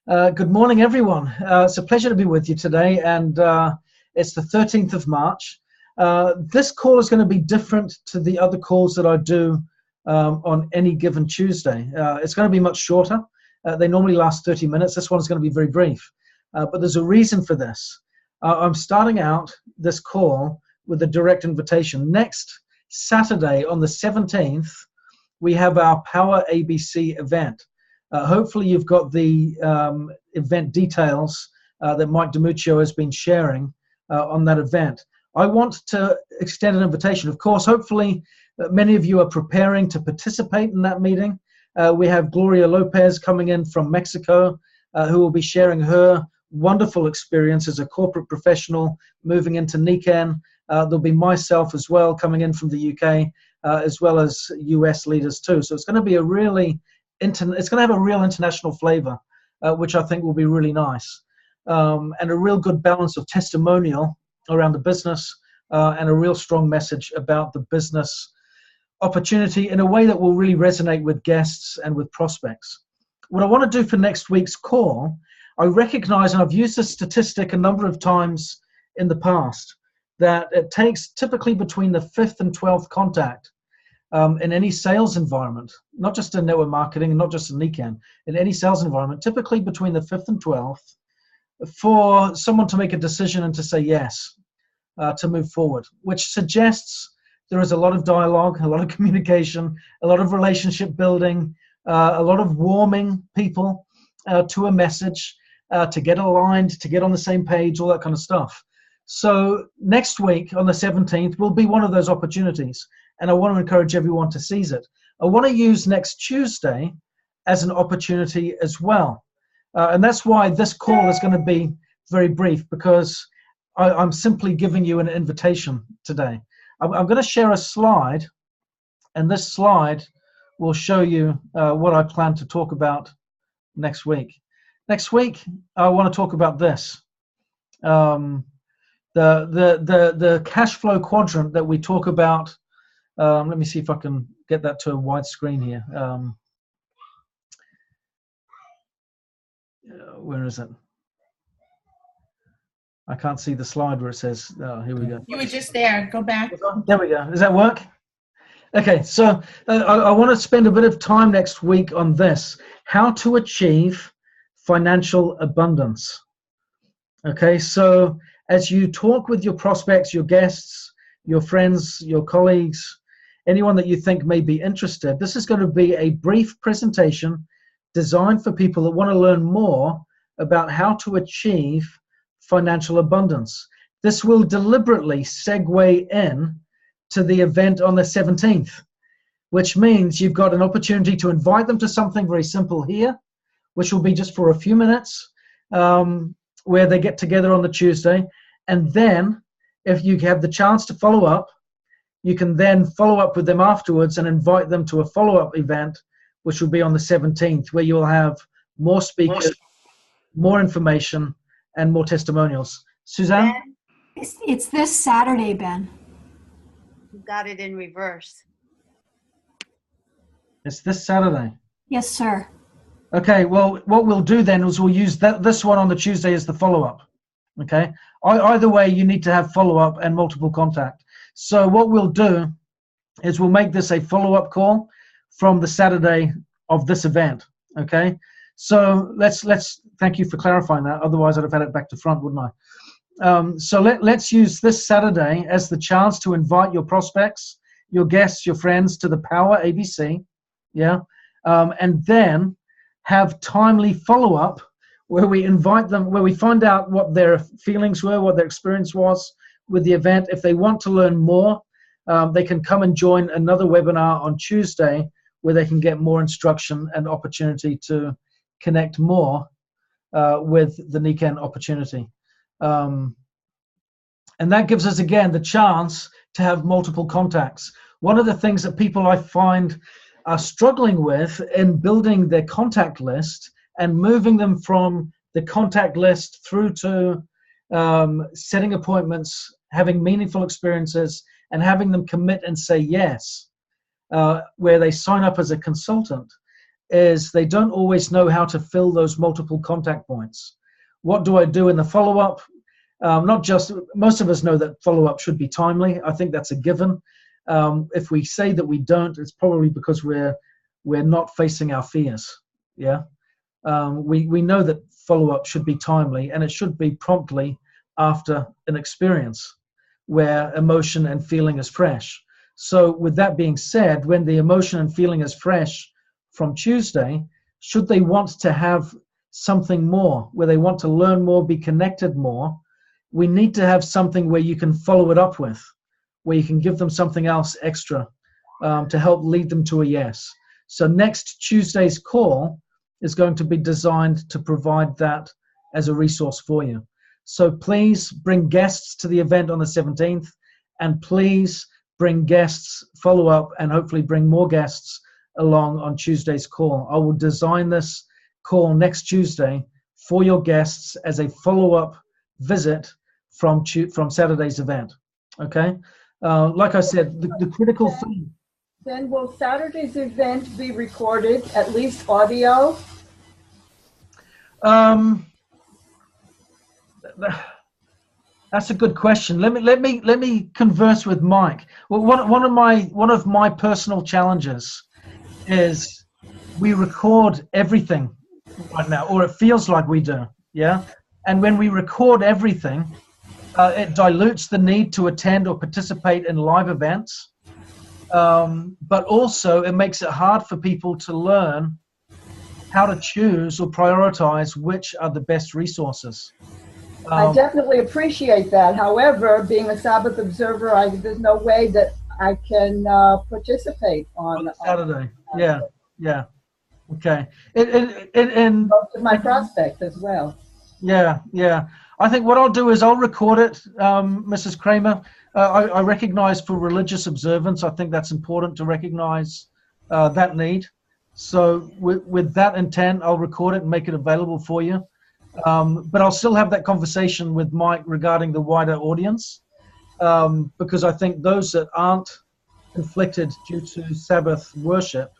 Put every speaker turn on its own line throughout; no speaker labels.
Good morning, everyone. It's a pleasure to be with you today, and it's the 13th of March. This call is going to be different to the other calls that I do on any given Tuesday. It's going to be much shorter. They normally last 30 minutes. This one's going to be very brief, but there's a reason for this. I'm starting out this call with a direct invitation. Next Saturday on the 17th, we have our Power ABC event. Hopefully you've got the event details that Mike DiMuccio has been sharing on that event. I want to extend an invitation. Of course, hopefully many of you are preparing to participate in that meeting. We have Gloria Lopez coming in from Mexico, who will be sharing her wonderful experience as a corporate professional moving into NICAN. There'll be myself as well coming in from the UK, as well as US leaders too. So it's going to be a really it's going to have a real international flavor, which I think will be really nice, and a real good balance of testimonial around the business and a real strong message about the business opportunity in a way that will really resonate with guests and with prospects. What I want to do for next week's call, I recognize, and I've used this statistic a number of times in the past, that it takes typically between the 5th and 12th contact in any sales environment, not just in network marketing and not just in NICAN, in any sales environment, typically between the 5th and 12th, for someone to make a decision and to say yes, to move forward, which suggests there is a lot of dialogue, a lot of communication, a lot of relationship building, a lot of warming people to a message, to get aligned, to get on the same page, all that kind of stuff. So next week on the 17th will be one of those opportunities, and I want to encourage everyone to seize it. I want to use next Tuesday as an opportunity as well. And that's why this call is going to be very brief, because I'm simply giving you an invitation today. I'm going to share a slide, and this slide will show you what I plan to talk about next week. Next week, I want to talk about this. The cash flow quadrant that we talk about. Let me see if I can get that to a wide screen here. Where is it? I can't see the slide where it says, oh, here we go.
You were just there. Go back.
There we go. Does that work? Okay, so I want to spend a bit of time next week on this, how to achieve financial abundance. Okay, so as you talk with your prospects, your guests, your friends, your colleagues, anyone that you think may be interested, this is going to be a brief presentation designed for people that want to learn more about how to achieve financial abundance. This will deliberately segue in to the event on the 17th, which means you've got an opportunity to invite them to something very simple here, which will be just for a few minutes, where they get together on the Tuesday. And then if you have the chance to follow up, you can then follow up with them afterwards and invite them to a follow-up event, which will be on the 17th, where you'll have more speakers, more information, and more testimonials. Suzanne?
Ben, it's this Saturday, Ben.
You got it in reverse.
It's this Saturday.
Yes, sir.
Okay, well, what we'll do then is we'll use this one on the Tuesday as the follow-up. Okay? Either way, you need to have follow-up and multiple contact. So what we'll do is we'll make this a follow-up call from the Saturday of this event. Okay? So let's thank you for clarifying that. Otherwise, I'd have had it back to front, wouldn't I? So let's use this Saturday as the chance to invite your prospects, your guests, your friends to the Power ABC. Yeah? And then have timely follow-up where we invite them, where we find out what their feelings were, what their experience was with the event. If they want to learn more, they can come and join another webinar on Tuesday where they can get more instruction and opportunity to connect more with the NICAN opportunity. And that gives us, again, the chance to have multiple contacts. One of the things that people I find are struggling with in building their contact list and moving them from the contact list through to setting appointments, having meaningful experiences, and having them commit and say yes, where they sign up as a consultant, is they don't always know how to fill those multiple contact points. What do I do in the follow-up? Not just, most of us know that follow-up should be timely. I think that's a given. If we say that we don't, it's probably because we're not facing our fears. Yeah, we know that follow-up should be timely, and it should be promptly after an experience where emotion and feeling is fresh. So with that being said, when the emotion and feeling is fresh from Tuesday, should they want to have something more, where they want to learn more, be connected more, we need to have something where you can follow it up with, where you can give them something else extra to help lead them to a yes. So next Tuesday's call is going to be designed to provide that as a resource for you. So please bring guests to the event on the 17th, and please bring guests, follow up, and hopefully bring more guests along on Tuesday's call. I will design this call next Tuesday for your guests as a follow-up visit from Saturday's event. Okay? Like I said, the critical thing.
Then will Saturday's event be recorded, at least audio?
That's a good question. Let me converse with Mike. Well, one of my personal challenges is we record everything right now, or it feels like we do. Yeah, and when we record everything, it dilutes the need to attend or participate in live events, but also it makes it hard for people to learn how to choose or prioritize which are the best resources.
I definitely appreciate that. However, being a Sabbath observer, there's no way that I can participate on
Saturday. Yeah. Okay. And
most of my prospects as well.
Yeah. I think what I'll do is I'll record it, Mrs. Kramer. I recognize for religious observance, I think that's important to recognize that need. So with that intent, I'll record it and make it available for you. But I'll still have that conversation with Mike regarding the wider audience, because I think those that aren't conflicted due to Sabbath worship,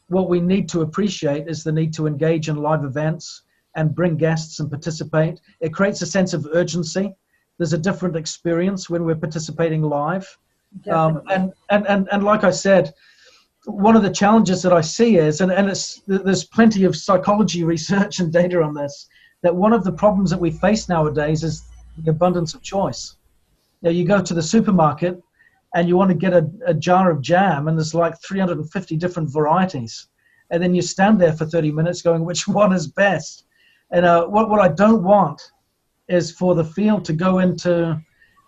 what we need to appreciate is the need to engage in live events and bring guests and participate. It creates a sense of urgency. There's a different experience when we're participating live. And like I said, one of the challenges that I see is, and there's plenty of psychology research and data on this, that one of the problems that we face nowadays is the abundance of choice. You go to the supermarket and you want to get a jar of jam, and there's like 350 different varieties. And then you stand there for 30 minutes going, which one is best? And what I don't want is for the field to go into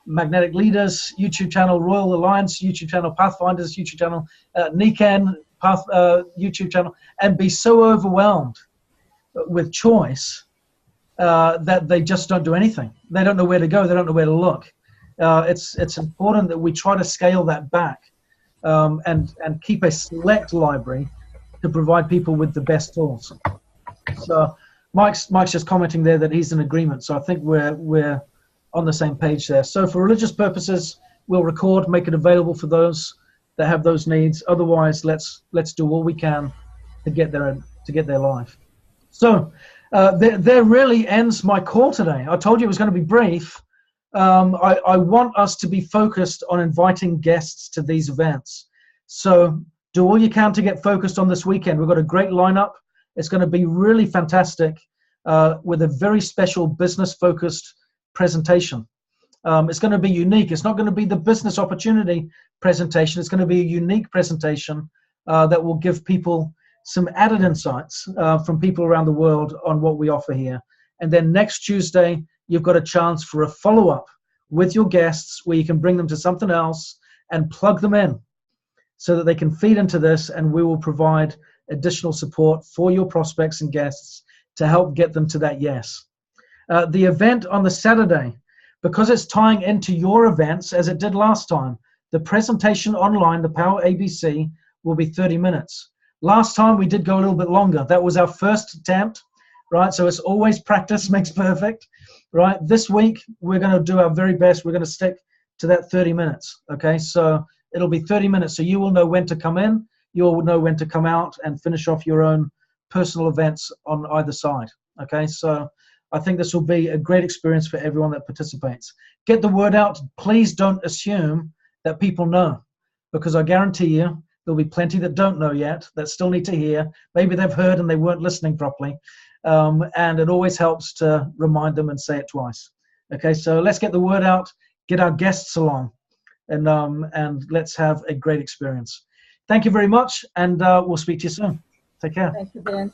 Magnetic Leaders YouTube channel, Royal Alliance YouTube channel, Pathfinders YouTube channel, Nikan YouTube channel, and be so overwhelmed with choice that they just don't do anything. They don't know where to go. They don't know where to look. It's important that we try to scale that back and keep a select library to provide people with the best tools. So Mike's just commenting there that he's in agreement. So I think we're on the same page there. So for religious purposes, we'll record, make it available for those that have those needs. Otherwise, let's do all we can to get there live. So there really ends my call today. I told you it was going to be brief. I want us to be focused on inviting guests to these events. So do all you can to get focused on this weekend. We've got a great lineup. It's going to be really fantastic with a very special business-focused presentation. It's going to be unique. It's not going to be the business opportunity presentation. It's going to be a unique presentation that will give people some added insights from people around the world on what we offer here. And then next Tuesday, you've got a chance for a follow-up with your guests where you can bring them to something else and plug them in so that they can feed into this, and we will provide additional support for your prospects and guests to help get them to that yes. The event on the Saturday, because it's tying into your events as it did last time, the presentation online, the Power ABC, will be 30 minutes. Last time we did go a little bit longer. That was our first attempt, right? So it's always practice makes perfect, right? This week, we're going to do our very best. We're going to stick to that 30 minutes, okay? So it'll be 30 minutes, so you will know when to come in. you'll know when to come out and finish off your own personal events on either side. Okay, so I think this will be a great experience for everyone that participates. Get the word out. Please don't assume that people know, because I guarantee you there'll be plenty that don't know yet, that still need to hear. Maybe they've heard and they weren't listening properly. And it always helps to remind them and say it twice. Okay, so let's get the word out, get our guests along, and let's have a great experience. Thank you very much, and we'll speak to you soon. Take care.
Thank you, Ben.